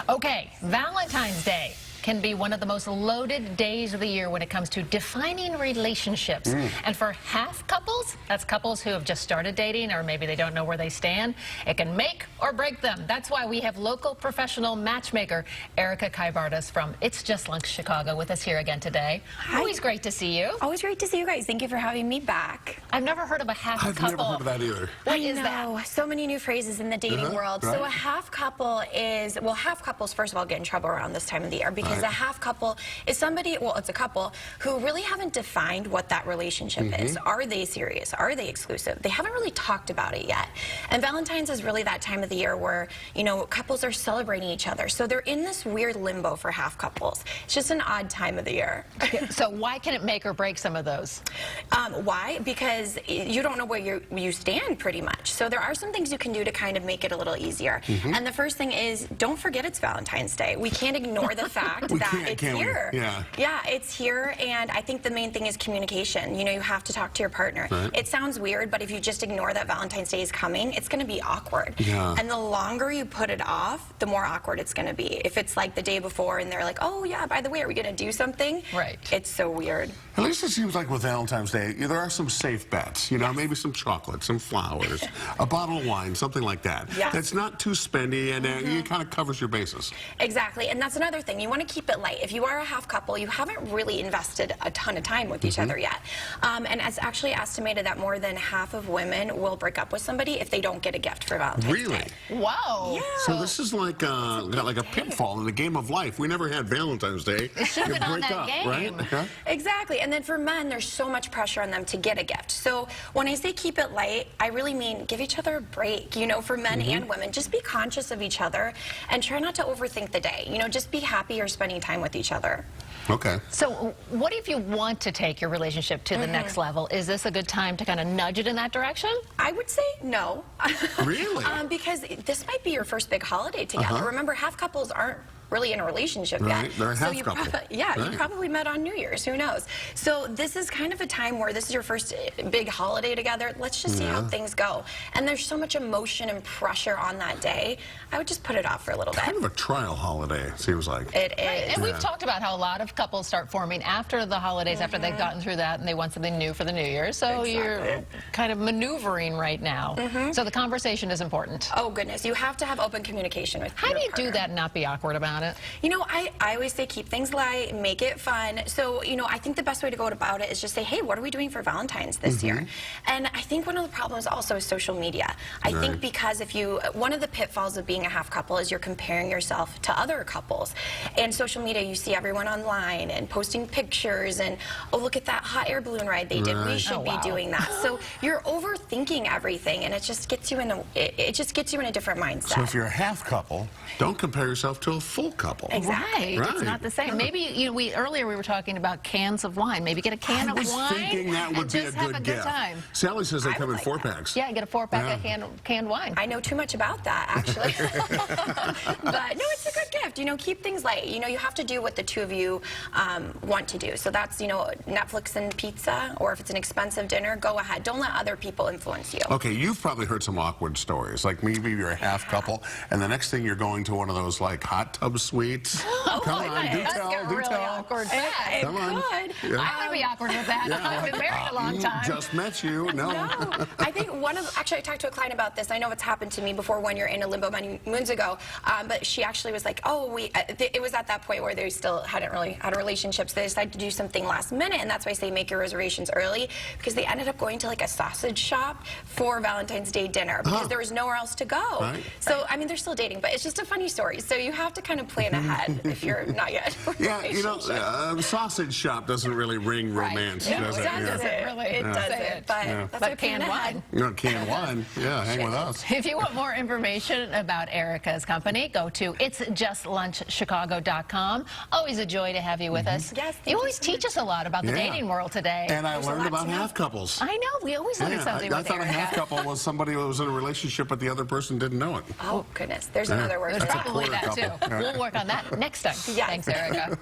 Okay, Valentine's Day can be one of the most loaded days of the year when it comes to defining relationships. And for half couples, that's couples who have just started dating or maybe they don't know where they stand, it can make or break them. That's why we have local professional matchmaker Erica Kaibardas from It's Just Lunch Chicago with us here again today. Hi. Always great to see you. Always great to see you guys. Thank you for having me back. I've never heard of a half couple. I've never heard of that either. What is that? So many new phrases in the dating world. Right. So a half couple is, well, half couples, first of all, get in trouble around this time of the year because a half couple is somebody, well, it's a couple who really haven't defined what that relationship is. Are they serious? Are they exclusive? They haven't really talked about it yet. And Valentine's is really that time of the year where, you know, couples are celebrating each other. So they're in this weird limbo for half couples. It's just an odd time of the year. So why can it make or break some of those? Why? Because you don't know where you stand pretty much. So there are some things you can do to kind of make it a little easier. And the first thing is, don't forget it's Valentine's Day. We can't ignore the fact that it's here. Yeah, it's here, and I think the main thing is communication. You know, you have to talk to your partner. It sounds weird, but if you just ignore that Valentine's Day is coming, it's going to be awkward. And the longer you put it off, the more awkward it's going to be. If it's like the day before and they're like, oh yeah, by the way, are we going to do something? Right. It's so weird. At least it seems like with Valentine's Day, there are some safe bets. You know, maybe some chocolate, some flowers, a bottle of wine, something like that. That's not too spendy, and it kind of covers your bases. Exactly, and that's another thing. You want to keep it light. If you are a half couple, you haven't really invested a ton of time with each other yet. And it's actually estimated that more than half of women will break up with somebody if they don't get a gift for Valentine's Day. Wow. Yeah. So this is like a pitfall in the game of life. We never had Valentine's Day. It should have been on break that up, game. right? Exactly, and then for men, there's so much pressure on them to get a gift. So when I say keep it light, I really mean give each other a break. You know, for men and women, just be conscious of each other and try not to overthink the day. You know, just be happy you're spending time with each other. Okay. So what if you want to take your relationship to the next level? Is this a good time to kind of nudge it in that direction? I would say no. Really? Because this might be your first big holiday together. Remember, half couples aren't really in a relationship yet. They're a half you couple. You probably met on New Year's, who knows? So this is kind of a time where this is your first big holiday together. Let's just see how things go. And there's so much emotion and pressure on that day. I would just put it off for a little bit. Kind of a trial holiday, it seems like. It is. Right. And we've talked about how a lot of couples start forming after the holidays, after they've gotten through that, and they want something new for the New Year. So you're kind of maneuvering right now. So the conversation is important. Oh, goodness. You have to have open communication with How your do you partner. do that and not be awkward about it? You know, I always say keep things light, make it fun. So, you know, I think the best way to go about it is just say, hey, what are we doing for Valentine's this year? And I think one of the problems also is social media. I think because one of the pitfalls of being a half couple is you're comparing yourself to other couples. And social media, you see everyone online and posting pictures and, oh, look at that hot air balloon ride they did. We should be doing that. So you're overthinking everything, and it just gets you in a different mindset. So if you're a half couple, don't compare yourself to a full couple. Exactly. Right. It's not the same. Maybe earlier we were talking about cans of wine. Maybe get a can of wine. I was thinking that would be a good gift. Time. Sally says they come in 4-packs. Yeah, get a 4-pack of canned wine. I know too much about that, actually. But no, it's a good gift. You know, keep things light. You know, you have to do what the two of you want to do. So that's, you know, Netflix and pizza, or if it's an expensive dinner, go ahead. Don't let other people influence you. Okay, you've probably heard some awkward stories. Like maybe you're a half couple, and the next thing you're going to one of those like hot tub suites. Come on, do tell. Awkward. Come on. Good. Yeah. I would be awkward with that. I've been married a long time. Just met you. No. I think actually I talked to a client about this. I know it's happened to me before when you're in a limbo many moons ago, but she actually was like, oh, it was at that point where they still hadn't really had a relationship, so they decided to do something last minute, and that's why I say make your reservations early, because they ended up going to like a sausage shop for Valentine's Day dinner because there was nowhere else to go. So, I mean, they're still dating, but it's just a funny story. So you have to kind of plan ahead if you're not yet. Yeah, you know, sausage shop doesn't really ring romance, does it? It doesn't. But canned wine. Canned wine. Yeah, hang with us. If you want more information about Erica's company, go to itsjustlunchchicago.com. Always a joy to have you with us. Yes, you always teach us a lot about the dating world today. And I learned about half couples. I know. We always learn something I with thought Erica. a half couple was somebody who was in a relationship but the other person didn't know it. oh, goodness. There's another word There's for that. probably that, too. couple. We'll work on that next time. Yes. Thanks, Erica.